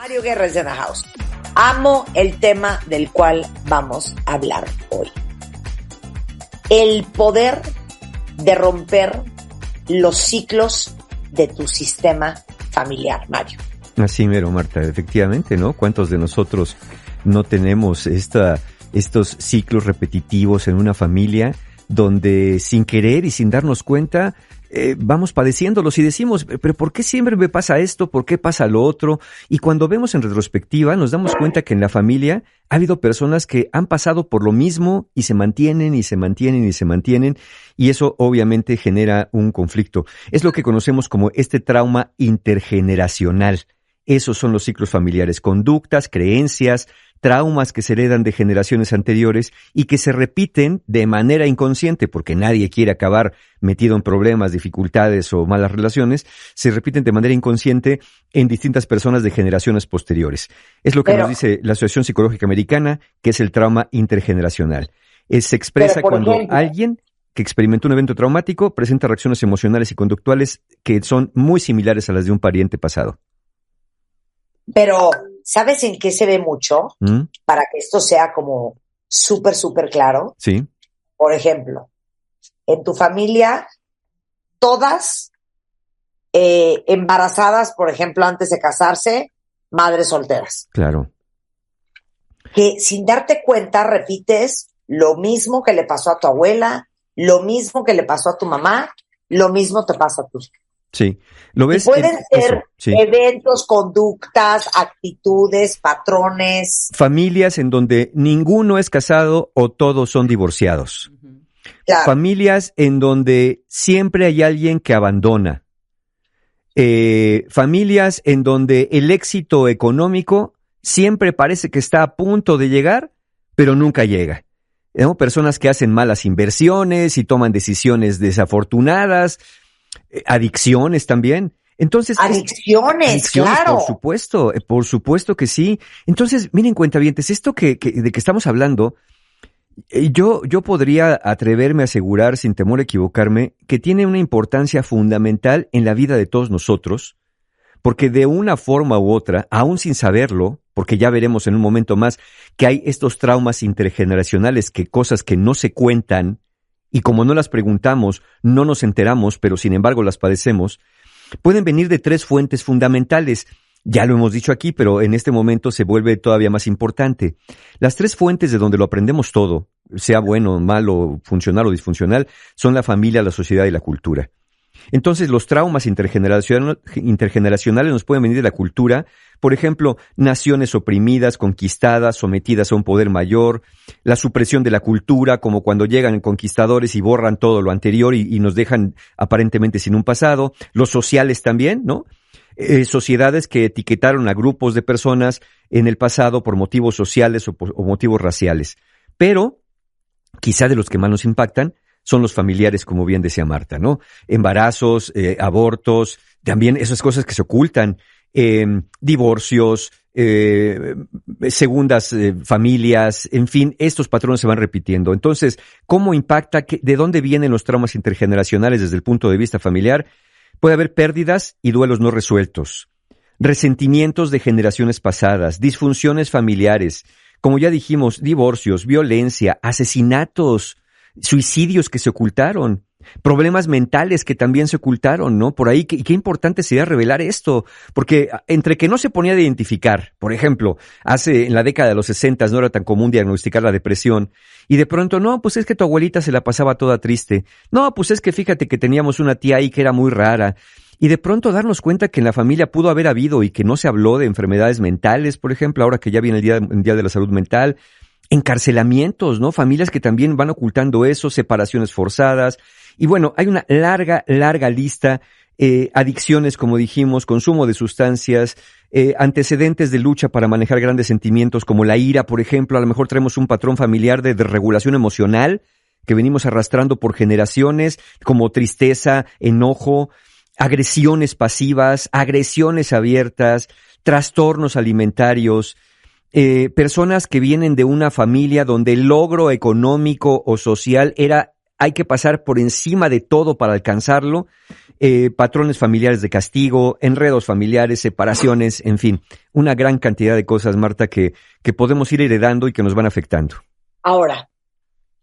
Mario Guerra es de la house. Amo el tema del cual vamos a hablar hoy. El poder de romper los ciclos de tu sistema familiar, Mario. Así mero, Marta, efectivamente, ¿no? ¿Cuántos de nosotros no tenemos estos ciclos repetitivos en una familia donde sin querer y sin darnos cuenta vamos padeciéndolos y decimos, pero ¿por qué siempre me pasa esto? ¿Por qué pasa lo otro? Y cuando vemos en retrospectiva nos damos cuenta que en la familia ha habido personas que han pasado por lo mismo y se mantienen y se mantienen y se mantienen, y eso obviamente genera un conflicto. Es lo que conocemos como este trauma intergeneracional. Esos son los ciclos familiares, conductas, creencias, traumas que se heredan de generaciones anteriores y que se repiten de manera inconsciente, porque nadie quiere acabar metido en problemas, dificultades o malas relaciones, se repiten de manera inconsciente en distintas personas de generaciones posteriores. Es lo que nos dice la Asociación Psicológica Americana, que es el trauma intergeneracional. Se expresa cuando alguien que experimentó un evento traumático presenta reacciones emocionales y conductuales que son muy similares a las de un pariente pasado. Pero, ¿sabes en qué se ve mucho? Para que esto sea como súper, súper claro. Sí. Por ejemplo, en tu familia, todas embarazadas, por ejemplo, antes de casarse, madres solteras. Claro. Que sin darte cuenta repites lo mismo que le pasó a tu abuela, lo mismo que le pasó a tu mamá, lo mismo te pasa a ti. Sí, lo ves. Y pueden ser eso, sí. eventos, conductas, actitudes, patrones. Familias en donde ninguno es casado o todos son divorciados. Claro. Familias en donde siempre hay alguien que abandona. Familias en donde el éxito económico siempre parece que está a punto de llegar, pero nunca llega. ¿No? Personas que hacen malas inversiones y toman decisiones desafortunadas. Adicciones también. Entonces, adicciones, claro. Por supuesto que sí. Entonces, miren, cuentavientes, esto de que estamos hablando, yo podría atreverme a asegurar, sin temor a equivocarme, que tiene una importancia fundamental en la vida de todos nosotros, porque de una forma u otra, aún sin saberlo, porque ya veremos en un momento más que hay estos traumas intergeneracionales, que cosas que no se cuentan, y como no las preguntamos, no nos enteramos, pero sin embargo las padecemos, pueden venir de tres fuentes fundamentales. Ya lo hemos dicho aquí, pero en este momento se vuelve todavía más importante. Las tres fuentes de donde lo aprendemos todo, sea bueno, malo, funcional o disfuncional, son la familia, la sociedad y la cultura. Entonces, los traumas intergeneracionales nos pueden venir de la cultura. Por ejemplo, naciones oprimidas, conquistadas, sometidas a un poder mayor, la supresión de la cultura, como cuando llegan conquistadores y borran todo lo anterior y nos dejan aparentemente sin un pasado. Los sociales también, ¿no? Sociedades que etiquetaron a grupos de personas en el pasado por motivos sociales o motivos raciales. Pero, quizá de los que más nos impactan, son los familiares, como bien decía Marta, ¿no? Embarazos, abortos, también esas cosas que se ocultan, divorcios, segundas familias, en fin, estos patrones se van repitiendo. Entonces, ¿cómo impacta? ¿De dónde vienen los traumas intergeneracionales desde el punto de vista familiar? Puede haber pérdidas y duelos no resueltos, resentimientos de generaciones pasadas, disfunciones familiares, como ya dijimos, divorcios, violencia, asesinatos, suicidios que se ocultaron, problemas mentales que también se ocultaron, ¿no? Por ahí, qué importante sería revelar esto, porque entre que no se ponía de identificar, por ejemplo, en la década de los 60 no era tan común diagnosticar la depresión, y de pronto, no, pues es que tu abuelita se la pasaba toda triste, no, pues es que fíjate que teníamos una tía ahí que era muy rara, y de pronto darnos cuenta que en la familia pudo haber habido y que no se habló de enfermedades mentales, por ejemplo, ahora que ya viene el Día Mundial de la Salud Mental, encarcelamientos, ¿no? Familias que también van ocultando eso, separaciones forzadas. Y bueno, hay una larga lista, adicciones, como dijimos, consumo de sustancias, antecedentes de lucha para manejar grandes sentimientos como la ira, por ejemplo. A lo mejor traemos un patrón familiar de desregulación emocional que venimos arrastrando por generaciones, como tristeza, enojo, agresiones pasivas, agresiones abiertas, trastornos alimentarios, personas que vienen de una familia donde el logro económico o social era hay que pasar por encima de todo para alcanzarlo, patrones familiares de castigo, enredos familiares, separaciones, en fin, una gran cantidad de cosas, Marta, que podemos ir heredando y que nos van afectando. Ahora,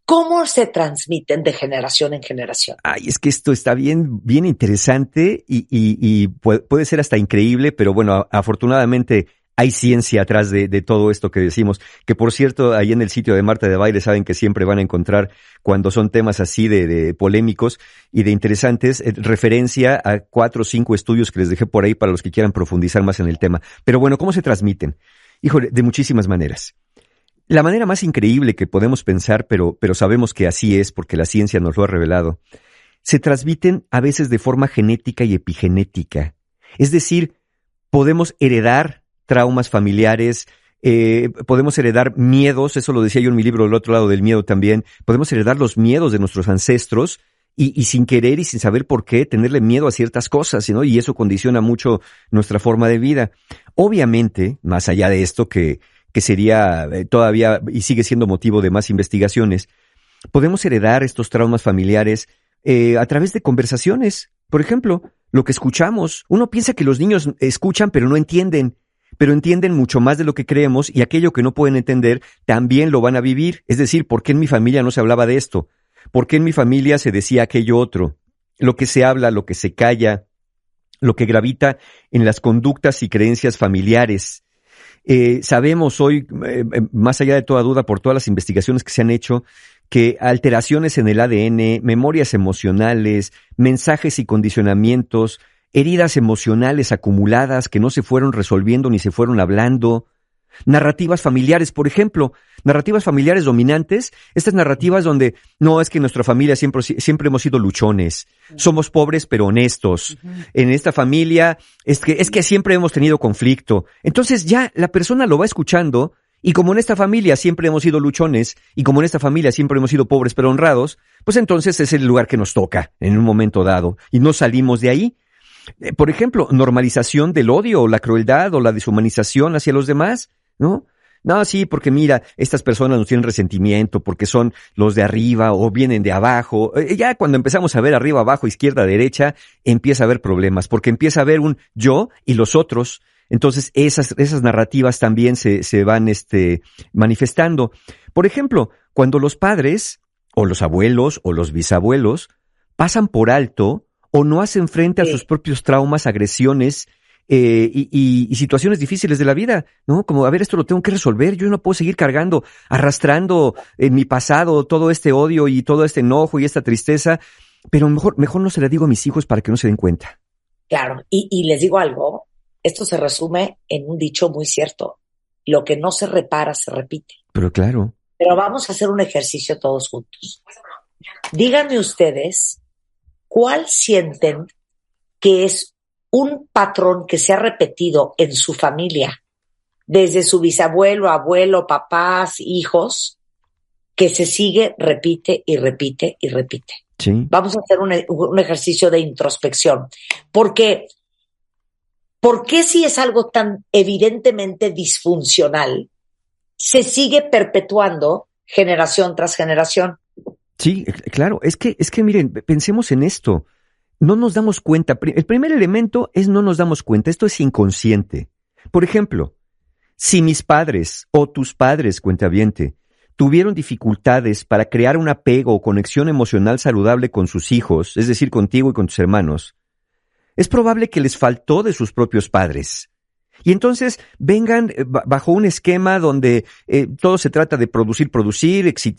¿cómo se transmiten de generación en generación? Ay, es que esto está bien interesante y puede ser hasta increíble, pero bueno, afortunadamente hay ciencia atrás de todo esto que decimos, que por cierto, ahí en el sitio de Marta de Baile saben que siempre van a encontrar, cuando son temas así de polémicos y de interesantes, referencia a 4 o 5 estudios que les dejé por ahí para los que quieran profundizar más en el tema. Pero bueno, ¿cómo se transmiten? Híjole, de muchísimas maneras. La manera más increíble que podemos pensar, pero sabemos que así es porque la ciencia nos lo ha revelado, se transmiten a veces de forma genética y epigenética. Es decir, podemos heredar traumas familiares, podemos heredar miedos, eso lo decía yo en mi libro El otro lado del miedo también, podemos heredar los miedos de nuestros ancestros y sin querer y sin saber por qué tenerle miedo a ciertas cosas, ¿no? Y eso condiciona mucho nuestra forma de vida. Obviamente, más allá de esto que sería todavía y sigue siendo motivo de más investigaciones, podemos heredar estos traumas familiares a través de conversaciones. Por ejemplo, lo que escuchamos. Uno piensa que los niños escuchan pero no entienden, pero entienden mucho más de lo que creemos y aquello que no pueden entender también lo van a vivir. Es decir, ¿por qué en mi familia no se hablaba de esto? ¿Por qué en mi familia se decía aquello otro? Lo que se habla, lo que se calla, lo que gravita en las conductas y creencias familiares. Sabemos hoy, más allá de toda duda, por todas las investigaciones que se han hecho, que alteraciones en el ADN, memorias emocionales, mensajes y condicionamientos, heridas emocionales acumuladas que no se fueron resolviendo ni se fueron hablando, narrativas familiares, por ejemplo, narrativas familiares dominantes, estas narrativas donde no es que en nuestra familia siempre hemos sido luchones, somos pobres pero honestos, en esta familia es que siempre hemos tenido conflicto. Entonces ya la persona lo va escuchando y como en esta familia siempre hemos sido luchones y como en esta familia siempre hemos sido pobres pero honrados, pues entonces es el lugar que nos toca en un momento dado y no salimos de ahí. Por ejemplo, normalización del odio o la crueldad o la deshumanización hacia los demás, ¿no? No, sí, porque mira, estas personas nos tienen resentimiento porque son los de arriba o vienen de abajo. Ya cuando empezamos a ver arriba, abajo, izquierda, derecha, empieza a haber problemas porque empieza a haber un yo y los otros. Entonces esas narrativas también se van manifestando. Por ejemplo, cuando los padres o los abuelos o los bisabuelos pasan por alto o no hacen frente a sus propios traumas, agresiones y situaciones difíciles de la vida, ¿no? Como, a ver, esto lo tengo que resolver, yo no puedo seguir cargando, arrastrando en mi pasado todo este odio y todo este enojo y esta tristeza, pero mejor no se la digo a mis hijos para que no se den cuenta. Claro, y les digo algo, esto se resume en un dicho muy cierto, lo que no se repara se repite. Pero claro. Pero vamos a hacer un ejercicio todos juntos. Díganme ustedes, ¿cuál sienten que es un patrón que se ha repetido en su familia, desde su bisabuelo, abuelo, papás, hijos, que se sigue, repite y repite y repite? Sí. Vamos a hacer un ejercicio de introspección. ¿Por qué si es algo tan evidentemente disfuncional, se sigue perpetuando generación tras generación? Sí, claro. Es que miren, pensemos en esto. No nos damos cuenta. El primer elemento es no nos damos cuenta. Esto es inconsciente. Por ejemplo, si mis padres o tus padres, cuentaviente, tuvieron dificultades para crear un apego o conexión emocional saludable con sus hijos, es decir, contigo y con tus hermanos, es probable que les faltó de sus propios padres. Y entonces vengan bajo un esquema donde todo se trata de producir,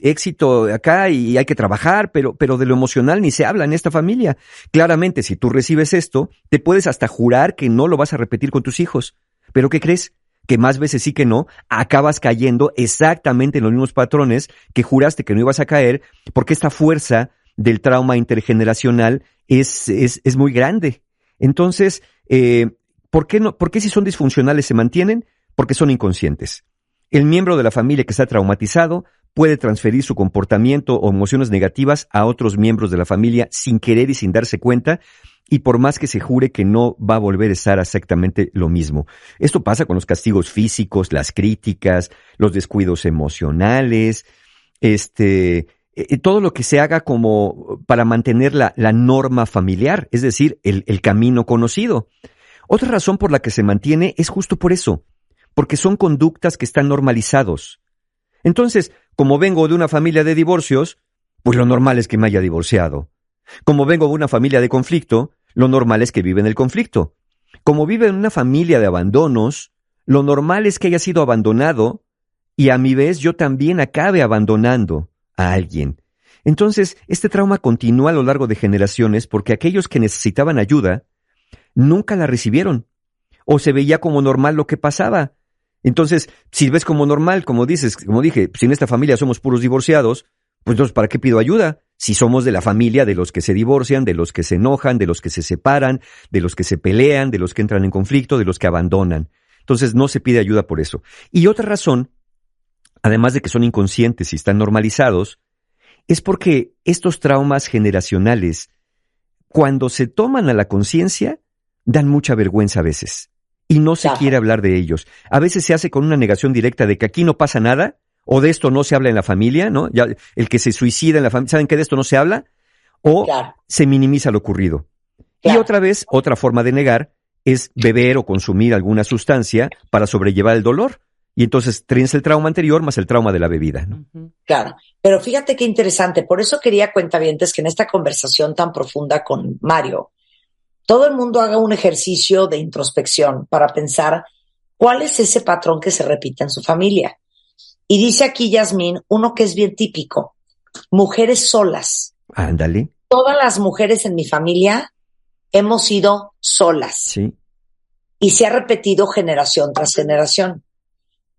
éxito acá y hay que trabajar, pero de lo emocional ni se habla en esta familia. Claramente, si tú recibes esto, te puedes hasta jurar que no lo vas a repetir con tus hijos. ¿Pero qué crees? Que más veces sí que no, acabas cayendo exactamente en los mismos patrones que juraste que no ibas a caer, porque esta fuerza del trauma intergeneracional es muy grande. Entonces, ¿por qué si son disfuncionales se mantienen? Porque son inconscientes. El miembro de la familia que está traumatizado puede transferir su comportamiento o emociones negativas a otros miembros de la familia sin querer y sin darse cuenta, y por más que se jure que no va a volver a estar exactamente lo mismo. Esto pasa con los castigos físicos, las críticas, los descuidos emocionales, todo lo que se haga como para mantener la norma familiar, es decir, el camino conocido. Otra razón por la que se mantiene es justo por eso, porque son conductas que están normalizados. Entonces, como vengo de una familia de divorcios, pues lo normal es que me haya divorciado. Como vengo de una familia de conflicto, lo normal es que vive en el conflicto. Como vive en una familia de abandonos, lo normal es que haya sido abandonado y a mi vez yo también acabe abandonando a alguien. Entonces, este trauma continúa a lo largo de generaciones porque aquellos que necesitaban ayuda nunca la recibieron o se veía como normal lo que pasaba. Entonces, si ves como normal, como dices, como dije, si en esta familia somos puros divorciados, pues entonces, ¿para qué pido ayuda? Si somos de la familia de los que se divorcian, de los que se enojan, de los que se separan, de los que se pelean, de los que entran en conflicto, de los que abandonan. Entonces, no se pide ayuda por eso. Y otra razón, además de que son inconscientes y están normalizados, es porque estos traumas generacionales, cuando se toman a la conciencia, dan mucha vergüenza a veces. Y no se quiere hablar de ellos. A veces se hace con una negación directa de que aquí no pasa nada, o de esto no se habla en la familia, ¿no? Ya el que se suicida en la familia, ¿saben que de esto no se habla? O se minimiza lo ocurrido. Y otra vez, otra forma de negar es beber o consumir alguna sustancia para sobrellevar el dolor. Y entonces tienes el trauma anterior más el trauma de la bebida, ¿no? Claro, pero fíjate qué interesante. Por eso quería, cuentavientes, que en esta conversación tan profunda con Mario, todo el mundo haga un ejercicio de introspección para pensar cuál es ese patrón que se repite en su familia. Y dice aquí Yasmín, uno que es bien típico, mujeres solas. Ándale. Todas las mujeres en mi familia hemos sido solas. Sí. Y se ha repetido generación tras generación.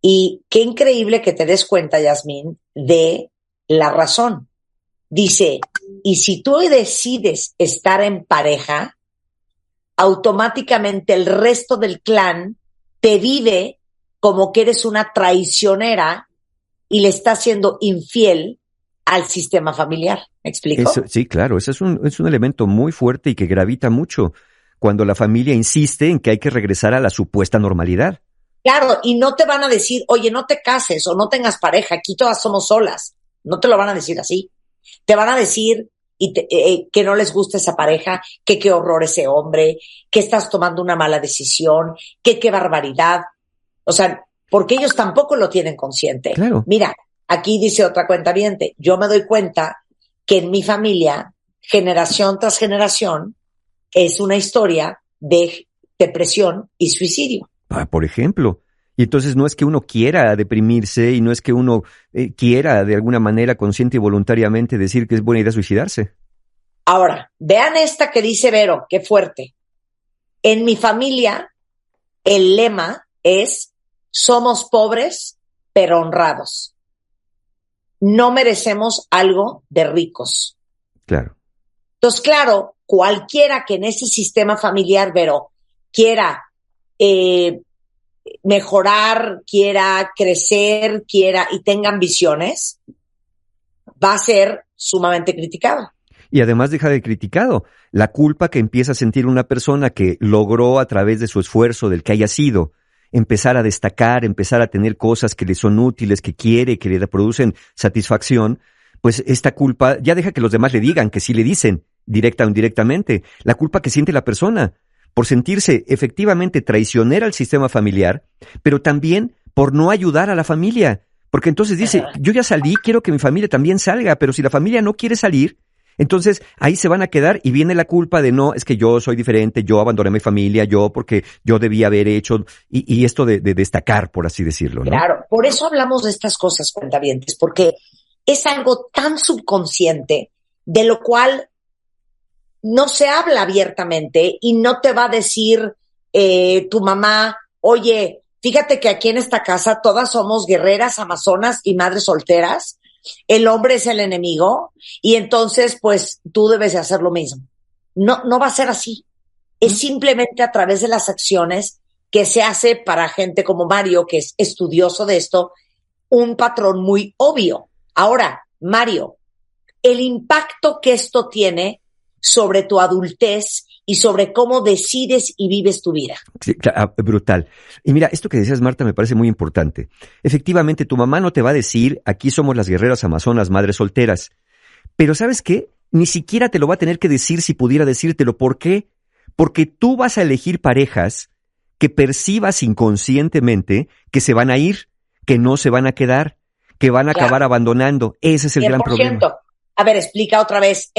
Y qué increíble que te des cuenta, Yasmín, de la razón. Dice, y si tú decides estar en pareja, automáticamente el resto del clan te vive como que eres una traicionera y le estás siendo infiel al sistema familiar. ¿Me explico? Eso, sí, claro, ese es un elemento muy fuerte y que gravita mucho cuando la familia insiste en que hay que regresar a la supuesta normalidad. Claro, y no te van a decir, oye, no te cases o no tengas pareja, aquí todas somos solas. No te lo van a decir así. Te van a decir que no les gusta esa pareja, que qué horror ese hombre, que estás tomando una mala decisión, que qué barbaridad. O sea, porque ellos tampoco lo tienen consciente. Claro. Mira, aquí dice otra cuentaviente, yo me doy cuenta que en mi familia, generación tras generación, es una historia de depresión y suicidio. Por ejemplo. Y entonces no es que uno quiera deprimirse y no es que uno quiera de alguna manera consciente y voluntariamente decir que es buena idea suicidarse. Ahora, vean esta que dice Vero, qué fuerte. En mi familia, el lema es, somos pobres, pero honrados. No merecemos algo de ricos. Claro. Entonces, claro, cualquiera que en ese sistema familiar, Vero, quiera mejorar, quiera crecer, quiera y tenga ambiciones, va a ser sumamente criticado. Y además deja de criticado la culpa que empieza a sentir una persona que logró a través de su esfuerzo, del que haya sido, empezar a destacar, empezar a tener cosas que le son útiles, que quiere, que le producen satisfacción, pues esta culpa ya deja que los demás le digan, que sí le dicen, directa o indirectamente, la culpa que siente la persona por sentirse efectivamente traicionera al sistema familiar, pero también por no ayudar a la familia. Porque entonces dice, yo ya salí, quiero que mi familia también salga, pero si la familia no quiere salir, entonces ahí se van a quedar y viene la culpa de no, es que yo soy diferente, yo abandoné a mi familia, yo porque yo debía haber hecho, y esto de destacar, por así decirlo, ¿no? Claro, por eso hablamos de estas cosas, cuentavientes, porque es algo tan subconsciente, de lo cual no se habla abiertamente y no te va a decir tu mamá, oye, fíjate que aquí en esta casa todas somos guerreras, amazonas y madres solteras, el hombre es el enemigo y entonces pues tú debes de hacer lo mismo. No, no va a ser así. Es simplemente a través de las acciones que se hace para gente como Mario, que es estudioso de esto, un patrón muy obvio. Ahora, Mario, el impacto que esto tiene sobre tu adultez y sobre cómo decides y vives tu vida. Sí, brutal. Y mira, esto que decías, Marta, me parece muy importante. Efectivamente, tu mamá no te va a decir, aquí somos las guerreras amazonas, madres solteras. Pero ¿sabes qué? Ni siquiera te lo va a tener que decir si pudiera decírtelo. ¿Por qué? Porque tú vas a elegir parejas que percibas inconscientemente que se van a ir, que no se van a quedar, que van a acabar abandonando. Ese es el gran problema. A ver, explica otra vez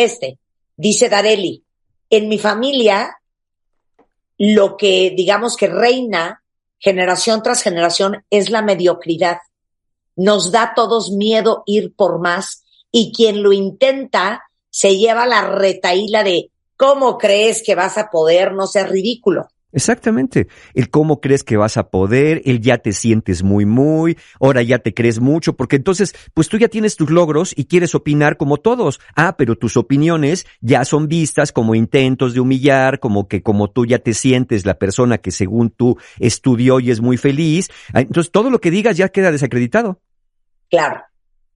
Dice Dareli, en mi familia, lo que digamos que reina generación tras generación es la mediocridad. Nos da a todos miedo ir por más y quien lo intenta se lleva la retahíla de ¿cómo crees que vas a poder? No seas ridículo. Exactamente. El cómo crees que vas a poder, el ya te sientes muy, ahora ya te crees mucho, porque entonces, pues tú ya tienes tus logros y quieres opinar como todos. Pero tus opiniones ya son vistas como intentos de humillar, como que como tú ya te sientes la persona que según tú estudió y es muy feliz. Entonces todo lo que digas ya queda desacreditado. Claro.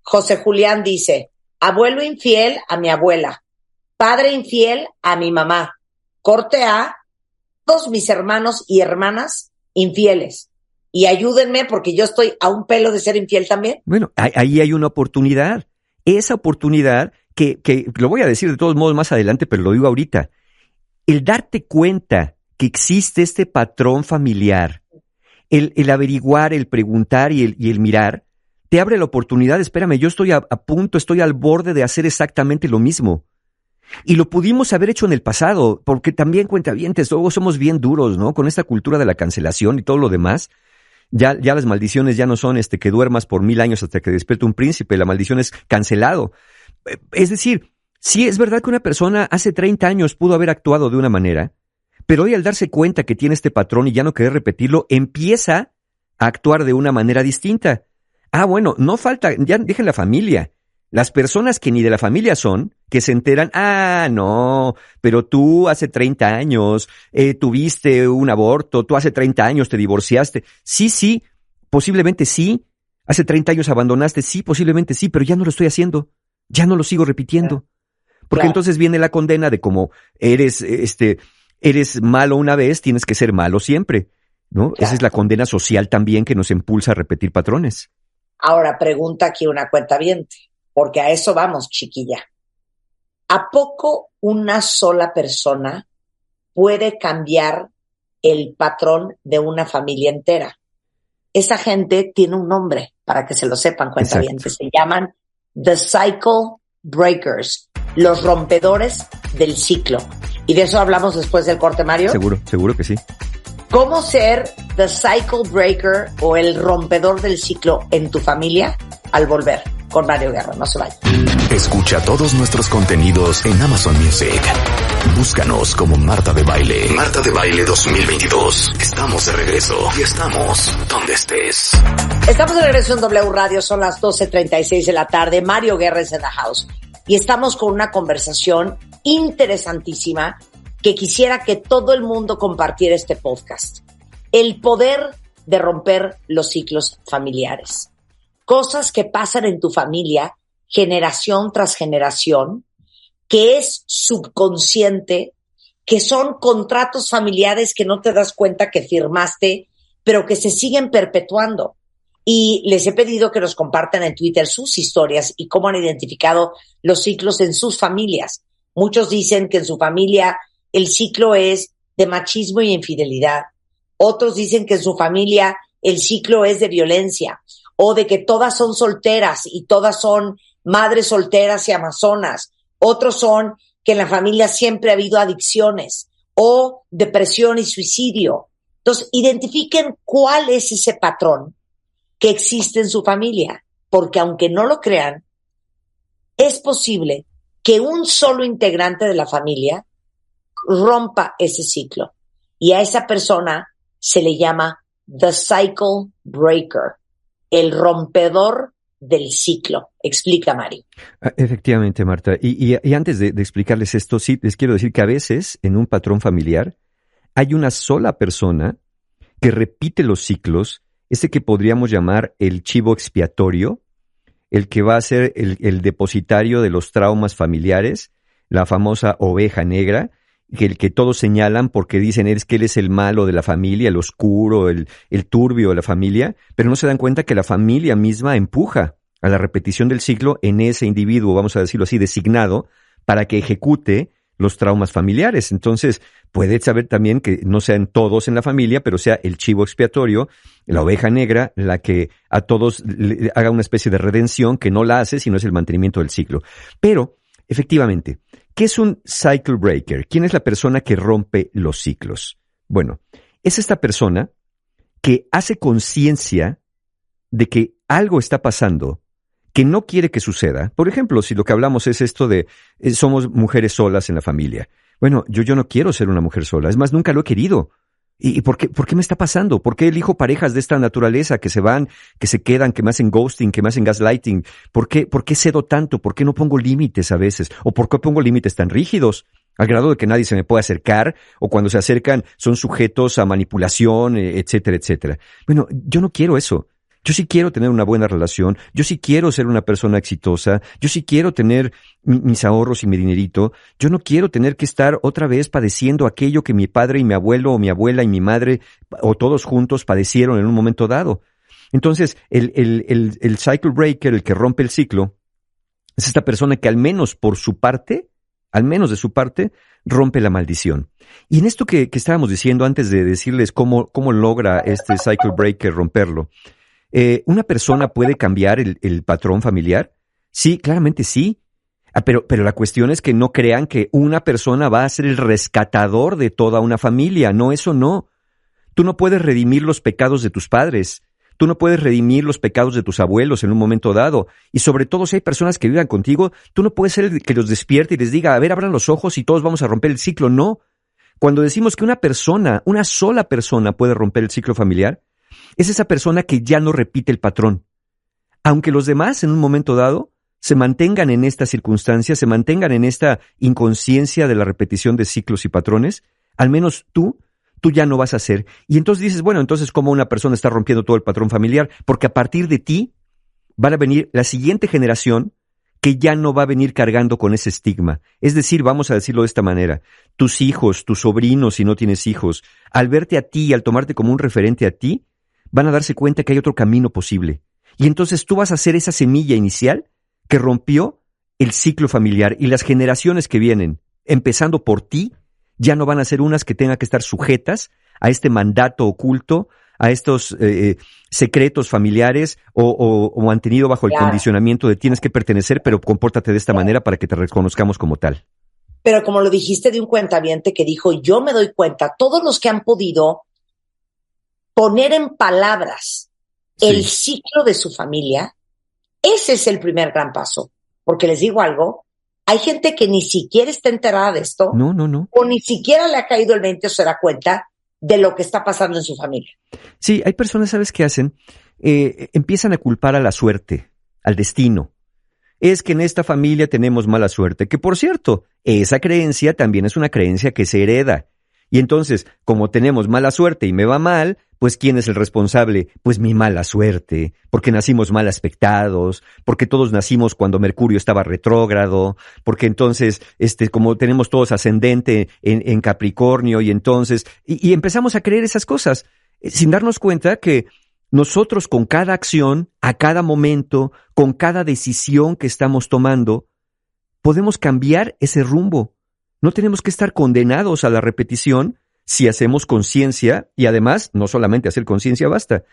José Julián dice, abuelo infiel a mi abuela, padre infiel a mi mamá, corte A, todos mis hermanos y hermanas infieles. Y ayúdenme porque yo estoy a un pelo de ser infiel también. Bueno, ahí hay una oportunidad. Esa oportunidad que lo voy a decir de todos modos más adelante, pero lo digo ahorita. El darte cuenta que existe este patrón familiar, el averiguar, el preguntar y el mirar, te abre la oportunidad. Espérame, yo estoy a punto, estoy al borde de hacer exactamente lo mismo. Y lo pudimos haber hecho en el pasado, porque también, cuentavientes, luego somos bien duros, ¿no? Con esta cultura de la cancelación y todo lo demás. Ya las maldiciones ya no son que duermas por 1000 años hasta que despierte un príncipe, la maldición es cancelado. Es decir, sí es verdad que una persona hace 30 años pudo haber actuado de una manera, pero hoy al darse cuenta que tiene este patrón y ya no querer repetirlo, empieza a actuar de una manera distinta. Bueno, no falta, ya dejen la familia. Las personas que ni de la familia son, que se enteran, no, pero tú hace 30 años tuviste un aborto, tú hace 30 años te divorciaste. Sí, posiblemente sí. Hace 30 años abandonaste, sí, posiblemente sí, pero ya no lo estoy haciendo. Ya no lo sigo repitiendo. Porque entonces viene la condena de como eres malo una vez, tienes que ser malo siempre, ¿no? Esa es la condena social también que nos impulsa a repetir patrones. Ahora pregunta aquí una cuentaviente. Porque a eso vamos, chiquilla. ¿A poco una sola persona puede cambiar el patrón de una familia entera? Esa gente tiene un nombre, para que se lo sepan, cuentavientes. Se llaman The Cycle Breakers, los rompedores del ciclo. Y de eso hablamos después del corte, Mario. Seguro que sí. ¿Cómo ser The Cycle Breaker o el rompedor del ciclo en tu familia? Al volver con Mario Guerra, no se vayan. Escucha todos nuestros contenidos en Amazon Music. Búscanos como Marta de Baile. Marta de Baile 2022. Estamos de regreso y estamos donde estés. Estamos de regreso en W Radio, son las 12:36 de la tarde. Mario Guerra es en the house. Y estamos con una conversación interesantísima que quisiera que todo el mundo compartiera este podcast. El poder de romper los ciclos familiares. Cosas que pasan en tu familia generación tras generación, que es subconsciente, que son contratos familiares que no te das cuenta que firmaste, pero que se siguen perpetuando. Y les he pedido que nos compartan en Twitter sus historias y cómo han identificado los ciclos en sus familias. Muchos dicen que en su familia el ciclo es de machismo y infidelidad. Otros dicen que en su familia el ciclo es de violencia, o de que todas son solteras y todas son madres solteras y amazonas. Otros son que en la familia siempre ha habido adicciones o depresión y suicidio. Entonces, identifiquen cuál es ese patrón que existe en su familia, porque aunque no lo crean, es posible que un solo integrante de la familia rompa ese ciclo. Y a esa persona se le llama The Cycle Breaker, el rompedor del ciclo. Explica, Mari. Efectivamente, Marta. Y antes de explicarles esto, sí, les quiero decir que a veces en un patrón familiar hay una sola persona que repite los ciclos, ese que podríamos llamar el chivo expiatorio, el que va a ser el depositario de los traumas familiares, la famosa oveja negra, el que todos señalan porque dicen que él es el malo de la familia, el oscuro, el turbio de la familia, pero no se dan cuenta que la familia misma empuja a la repetición del ciclo en ese individuo, vamos a decirlo así, designado para que ejecute los traumas familiares. Entonces, puede saber también que no sean todos en la familia, pero sea el chivo expiatorio, la oveja negra, la que a todos le haga una especie de redención que no la hace, sino es el mantenimiento del ciclo. Pero, efectivamente, ¿qué es un cycle breaker? ¿Quién es la persona que rompe los ciclos? Bueno, es esta persona que hace conciencia de que algo está pasando que no quiere que suceda. Por ejemplo, si lo que hablamos es esto de somos mujeres solas en la familia. Bueno, yo no quiero ser una mujer sola. Es más, nunca lo he querido. ¿Y por qué me está pasando? ¿Por qué elijo parejas de esta naturaleza que se van, que se quedan, que me hacen ghosting, que me hacen gaslighting? ¿Por qué cedo tanto? ¿Por qué no pongo límites a veces? ¿O por qué pongo límites tan rígidos? Al grado de que nadie se me puede acercar, o cuando se acercan son sujetos a manipulación, etcétera, etcétera. Bueno, yo no quiero eso. Yo sí quiero tener una buena relación, yo sí quiero ser una persona exitosa, yo sí quiero tener mis ahorros y mi dinerito, yo no quiero tener que estar otra vez padeciendo aquello que mi padre y mi abuelo o mi abuela y mi madre o todos juntos padecieron en un momento dado. Entonces, el cycle breaker, el que rompe el ciclo, es esta persona que al menos por su parte, al menos de su parte, rompe la maldición. Y en esto que estábamos diciendo antes de decirles cómo logra este cycle breaker romperlo, ¿una persona puede cambiar el patrón familiar? Sí, claramente sí. Pero la cuestión es que no crean que una persona va a ser el rescatador de toda una familia. No, eso no. Tú no puedes redimir los pecados de tus padres. Tú no puedes redimir los pecados de tus abuelos en un momento dado. Y sobre todo si hay personas que vivan contigo, tú no puedes ser el que los despierte y les diga, a ver, abran los ojos y todos vamos a romper el ciclo. No. Cuando decimos que una persona, una sola persona puede romper el ciclo familiar, es esa persona que ya no repite el patrón. Aunque los demás en un momento dado se mantengan en esta circunstancia, se mantengan en esta inconsciencia de la repetición de ciclos y patrones, al menos tú ya no vas a hacer. Y entonces dices, bueno, entonces ¿cómo una persona está rompiendo todo el patrón familiar? Porque a partir de ti van a venir la siguiente generación que ya no va a venir cargando con ese estigma. Es decir, vamos a decirlo de esta manera, tus hijos, tus sobrinos, si no tienes hijos, al verte a ti y al tomarte como un referente a ti, van a darse cuenta que hay otro camino posible. Y entonces tú vas a ser esa semilla inicial que rompió el ciclo familiar y las generaciones que vienen, empezando por ti, ya no van a ser unas que tengan que estar sujetas a este mandato oculto, a estos secretos familiares o mantenido bajo el condicionamiento de tienes que pertenecer, pero compórtate de esta manera para que te reconozcamos como tal. Pero como lo dijiste de un cuentaviente que dijo, yo me doy cuenta, todos los que han podido poner en palabras el ciclo de su familia, ese es el primer gran paso. Porque les digo algo, hay gente que ni siquiera está enterada de esto. No. O ni siquiera le ha caído el 20 o se da cuenta de lo que está pasando en su familia. Sí, hay personas, ¿sabes qué hacen? Empiezan a culpar a la suerte, al destino. Es que en esta familia tenemos mala suerte, que por cierto, esa creencia también es una creencia que se hereda. Y entonces, como tenemos mala suerte y me va mal, pues ¿quién es el responsable? Pues mi mala suerte, porque nacimos mal aspectados, porque todos nacimos cuando Mercurio estaba retrógrado, porque entonces, como tenemos todos ascendente en Capricornio, y entonces, y empezamos a creer esas cosas, sin darnos cuenta que nosotros con cada acción, a cada momento, con cada decisión que estamos tomando, podemos cambiar ese rumbo. No tenemos que estar condenados a la repetición si hacemos conciencia, y además, no solamente hacer conciencia basta,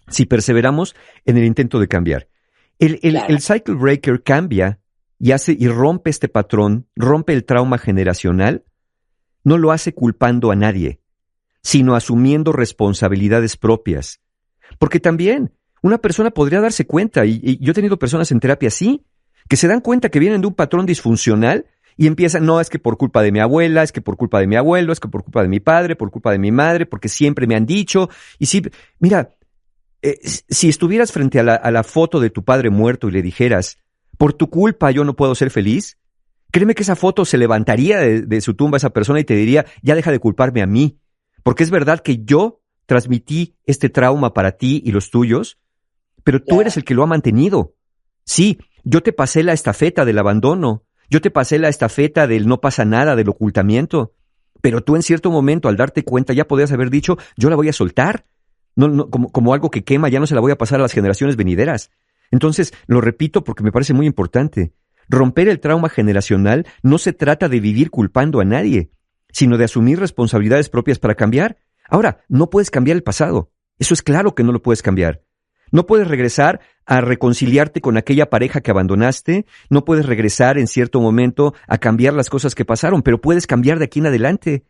si perseveramos en el intento de cambiar. El cycle breaker cambia y rompe este patrón, rompe el trauma generacional, no lo hace culpando a nadie, sino asumiendo responsabilidades propias. Porque también una persona podría darse cuenta, y yo he tenido personas en terapia así, que se dan cuenta que vienen de un patrón disfuncional y empiezan, no, es que por culpa de mi abuela, es que por culpa de mi abuelo, es que por culpa de mi padre, por culpa de mi madre, porque siempre me han dicho. Y sí, mira, si estuvieras frente a la foto de tu padre muerto y le dijeras, por tu culpa yo no puedo ser feliz, créeme que esa foto se levantaría de su tumba esa persona y te diría, ya deja de culparme a mí, porque es verdad que yo transmití este trauma para ti y los tuyos, pero tú eres el que lo ha mantenido. Sí, yo te pasé la estafeta del abandono, yo te pasé la estafeta del no pasa nada, del ocultamiento, pero tú en cierto momento al darte cuenta ya podías haber dicho, yo la voy a soltar, no, como algo que quema, ya no se la voy a pasar a las generaciones venideras. Entonces, lo repito porque me parece muy importante. Romper el trauma generacional no se trata de vivir culpando a nadie, sino de asumir responsabilidades propias para cambiar. Ahora, no puedes cambiar el pasado. Eso es claro que no lo puedes cambiar. No puedes regresar a reconciliarte con aquella pareja que abandonaste, no puedes regresar en cierto momento a cambiar las cosas que pasaron, pero puedes cambiar de aquí en adelante.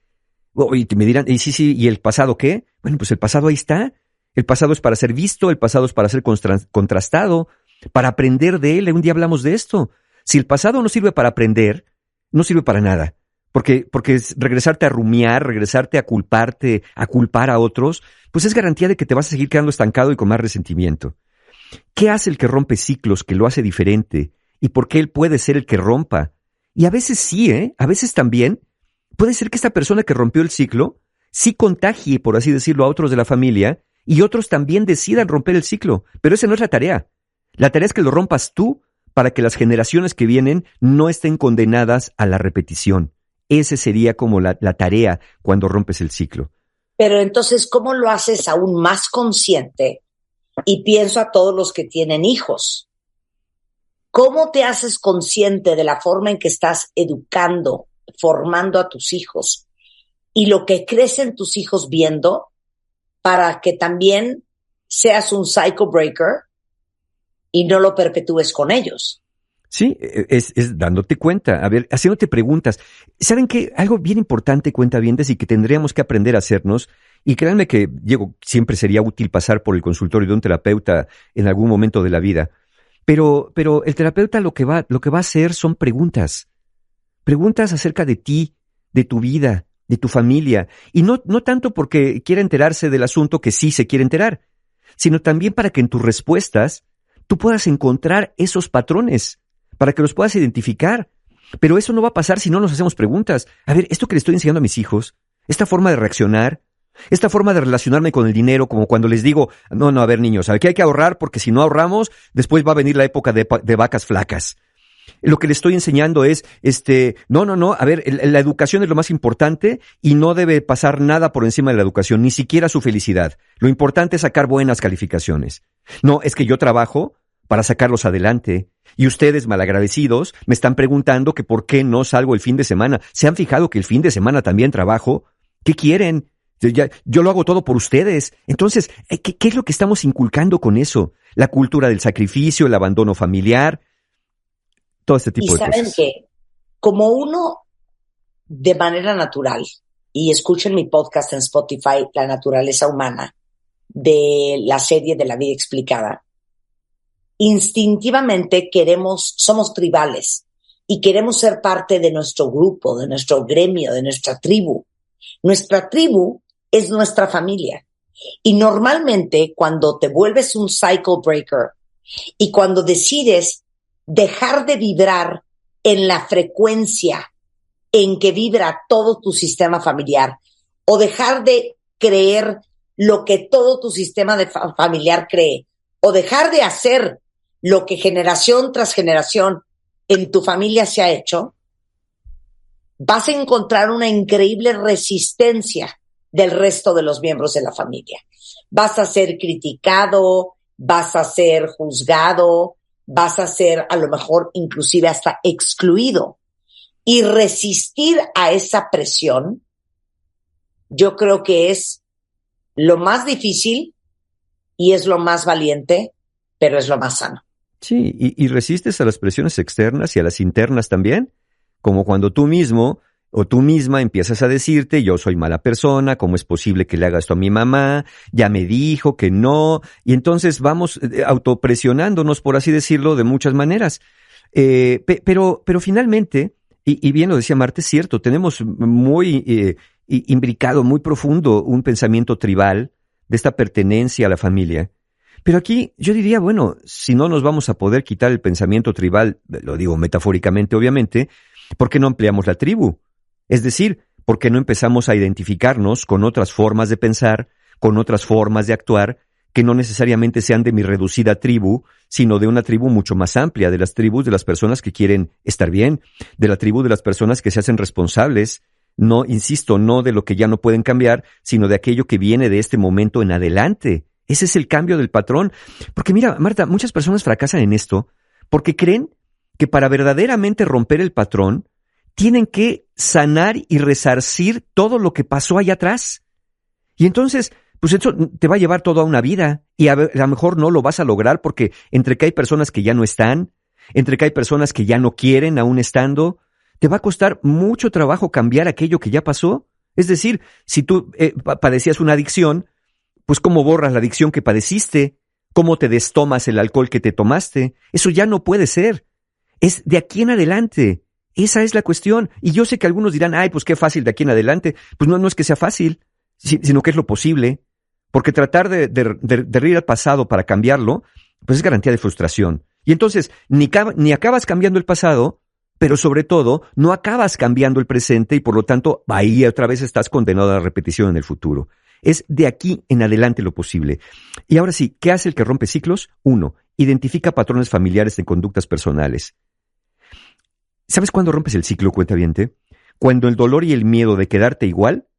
Y me dirán, sí, ¿y el pasado qué? Bueno, pues el pasado ahí está. El pasado es para ser visto, el pasado es para ser contrastado, para aprender de él. Un día hablamos de esto. Si el pasado no sirve para aprender, no sirve para nada. Porque es regresarte a rumiar, regresarte a culparte, a culpar a otros, pues es garantía de que te vas a seguir quedando estancado y con más resentimiento. ¿Qué hace el que rompe ciclos, que lo hace diferente? ¿Y por qué él puede ser el que rompa? Y a veces sí, a veces también puede ser que esta persona que rompió el ciclo sí contagie, por así decirlo, a otros de la familia y otros también decidan romper el ciclo. Pero esa no es la tarea. La tarea es que lo rompas tú para que las generaciones que vienen no estén condenadas a la repetición. Ese sería como la tarea cuando rompes el ciclo. Pero entonces, ¿cómo lo haces aún más consciente? Y pienso a todos los que tienen hijos. ¿Cómo te haces consciente de la forma en que estás educando, formando a tus hijos y lo que crecen tus hijos viendo para que también seas un cycle breaker y no lo perpetúes con ellos? Sí, es dándote cuenta, a ver, haciéndote preguntas. ¿Saben qué? Algo bien importante, cuentavientes, y que tendríamos que aprender a hacernos, y créanme que, Diego, siempre sería útil pasar por el consultorio de un terapeuta en algún momento de la vida, pero el terapeuta lo que va a hacer son preguntas. Preguntas acerca de ti, de tu vida, de tu familia, y no tanto porque quiera enterarse del asunto que sí se quiere enterar, sino también para que en tus respuestas tú puedas encontrar esos patrones, para que los puedas identificar. Pero eso no va a pasar si no nos hacemos preguntas. A ver, esto que le estoy enseñando a mis hijos, esta forma de reaccionar, esta forma de relacionarme con el dinero, como cuando les digo, no, a ver niños, aquí hay que ahorrar porque si no ahorramos, después va a venir la época de vacas flacas. Lo que le estoy enseñando es, no, a ver, la educación es lo más importante y no debe pasar nada por encima de la educación, ni siquiera su felicidad. Lo importante es sacar buenas calificaciones. No, es que yo trabajo para sacarlos adelante. Y ustedes, malagradecidos, me están preguntando que por qué no salgo el fin de semana. ¿Se han fijado que el fin de semana también trabajo? ¿Qué quieren? Yo lo hago todo por ustedes. Entonces, ¿qué es lo que estamos inculcando con eso? La cultura del sacrificio, el abandono familiar, todo este tipo de cosas. Y saben que, como uno, de manera natural, y escuchen mi podcast en Spotify, La Naturaleza Humana, de la serie de La Vida Explicada, instintivamente somos tribales y queremos ser parte de nuestro grupo, de nuestro gremio, de nuestra tribu. Nuestra tribu es nuestra familia. Y normalmente cuando te vuelves un cycle breaker y cuando decides dejar de vibrar en la frecuencia en que vibra todo tu sistema familiar o dejar de creer lo que todo tu sistema familiar cree o dejar de hacer lo que generación tras generación en tu familia se ha hecho, vas a encontrar una increíble resistencia del resto de los miembros de la familia. Vas a ser criticado, vas a ser juzgado, vas a ser a lo mejor inclusive hasta excluido. Y resistir a esa presión, yo creo que es lo más difícil y es lo más valiente, pero es lo más sano. Sí, y resistes a las presiones externas y a las internas también, como cuando tú mismo o tú misma empiezas a decirte, yo soy mala persona, ¿cómo es posible que le haga esto a mi mamá? Ya me dijo que no, y entonces vamos autopresionándonos, por así decirlo, de muchas maneras. Pero finalmente, y bien lo decía Marta, es cierto, tenemos muy imbricado, muy profundo un pensamiento tribal de esta pertenencia a la familia. Pero aquí yo diría, bueno, si no nos vamos a poder quitar el pensamiento tribal, lo digo metafóricamente obviamente, ¿por qué no ampliamos la tribu? Es decir, ¿por qué no empezamos a identificarnos con otras formas de pensar, con otras formas de actuar, que no necesariamente sean de mi reducida tribu, sino de una tribu mucho más amplia, de las tribus de las personas que quieren estar bien, de la tribu de las personas que se hacen responsables, no, insisto, no de lo que ya no pueden cambiar, sino de aquello que viene de este momento en adelante? Ese es el cambio del patrón. Porque mira, Marta, muchas personas fracasan en esto porque creen que para verdaderamente romper el patrón tienen que sanar y resarcir todo lo que pasó allá atrás. Y entonces, pues eso te va a llevar toda una vida y a lo mejor no lo vas a lograr porque entre que hay personas que ya no están, entre que hay personas que ya no quieren aún estando, te va a costar mucho trabajo cambiar aquello que ya pasó. Es decir, si tú padecías una adicción, pues ¿cómo borras la adicción que padeciste? ¿Cómo te destomas el alcohol que te tomaste? Eso ya no puede ser. Es de aquí en adelante. Esa es la cuestión. Y yo sé que algunos dirán, ay, pues qué fácil de aquí en adelante. Pues no es que sea fácil, sino que es lo posible. Porque tratar de ir al pasado para cambiarlo, pues es garantía de frustración. Y entonces, ni acabas cambiando el pasado, pero sobre todo, no acabas cambiando el presente y por lo tanto, ahí otra vez estás condenado a la repetición en el futuro. Es de aquí en adelante lo posible. Y ahora sí, ¿qué hace el que rompe ciclos? 1. Identifica patrones familiares en conductas personales. ¿Sabes cuándo rompes el ciclo, cuentaviente? Cuando el dolor y el miedo de quedarte igual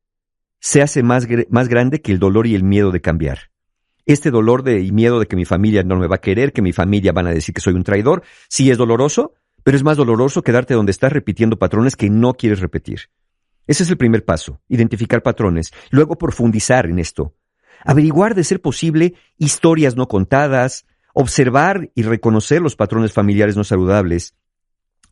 se hace más grande que el dolor y el miedo de cambiar. Este dolor y miedo de que mi familia no me va a querer, que mi familia van a decir que soy un traidor, sí es doloroso, pero es más doloroso quedarte donde estás repitiendo patrones que no quieres repetir. Ese es el primer paso, identificar patrones. Luego profundizar en esto. Averiguar, de ser posible, historias no contadas, observar y reconocer los patrones familiares no saludables.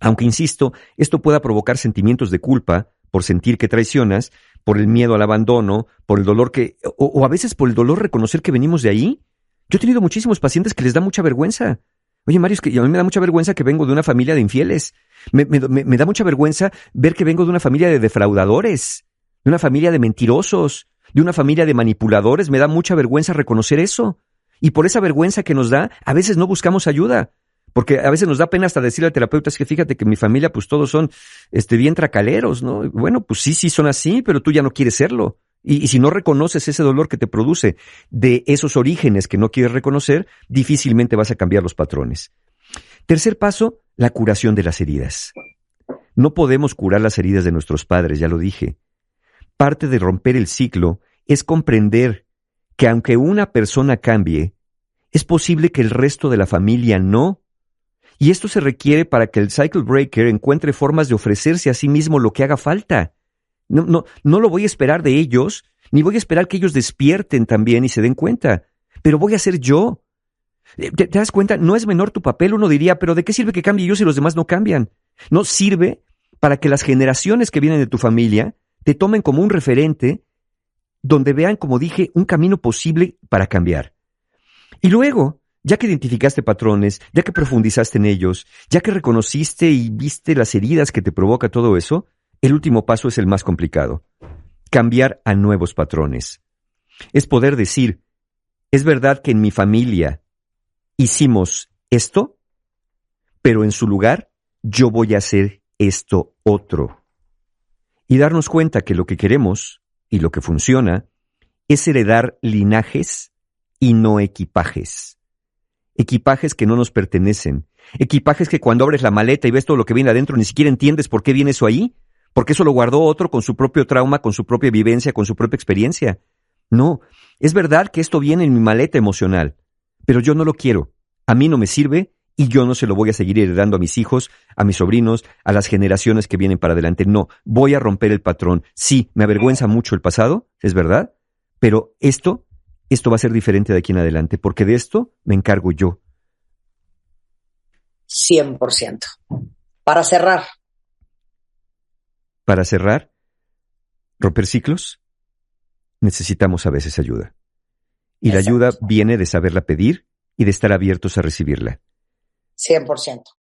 Aunque, insisto, esto pueda provocar sentimientos de culpa por sentir que traicionas, por el miedo al abandono, por el dolor o a veces por el dolor reconocer que venimos de ahí. Yo he tenido muchísimos pacientes que les da mucha vergüenza. Oye, Mario, es que a mí me da mucha vergüenza que vengo de una familia de infieles. Me da mucha vergüenza ver que vengo de una familia de defraudadores, de una familia de mentirosos, de una familia de manipuladores. Me da mucha vergüenza reconocer eso. Y por esa vergüenza que nos da, a veces no buscamos ayuda. Porque a veces nos da pena hasta decirle al terapeuta, es que fíjate que mi familia pues todos son bien tracaleros, ¿no? Bueno, pues sí son así, pero tú ya no quieres serlo. Y si no reconoces ese dolor que te produce de esos orígenes que no quieres reconocer, difícilmente vas a cambiar los patrones. Tercer paso, la curación de las heridas. No podemos curar las heridas de nuestros padres, ya lo dije. Parte de romper el ciclo es comprender que aunque una persona cambie, es posible que el resto de la familia no. Y esto se requiere para que el cycle breaker encuentre formas de ofrecerse a sí mismo lo que haga falta. No lo voy a esperar de ellos, ni voy a esperar que ellos despierten también y se den cuenta. Pero voy a ser yo. ¿Te das cuenta? No es menor tu papel. Uno diría, pero ¿de qué sirve que cambie yo si los demás no cambian? No, sirve para que las generaciones que vienen de tu familia te tomen como un referente donde vean, como dije, un camino posible para cambiar. Y luego, ya que identificaste patrones, ya que profundizaste en ellos, ya que reconociste y viste las heridas que te provoca todo eso, el último paso es el más complicado. Cambiar a nuevos patrones. Es poder decir, es verdad que en mi familia hicimos esto, pero en su lugar yo voy a hacer esto otro. Y darnos cuenta que lo que queremos y lo que funciona es heredar linajes y no equipajes. Equipajes que no nos pertenecen. Equipajes que cuando abres la maleta y ves todo lo que viene adentro ni siquiera entiendes por qué viene eso ahí. Porque eso lo guardó otro con su propio trauma, con su propia vivencia, con su propia experiencia. No, es verdad que esto viene en mi maleta emocional, pero yo no lo quiero. A mí no me sirve y yo no se lo voy a seguir heredando a mis hijos, a mis sobrinos, a las generaciones que vienen para adelante. No, voy a romper el patrón. Sí, me avergüenza mucho el pasado, es verdad, pero esto va a ser diferente de aquí en adelante, porque de esto me encargo yo. 100%. Para cerrar, romper ciclos, necesitamos a veces ayuda. Y la ayuda viene de saberla pedir y de estar abiertos a recibirla. 100%.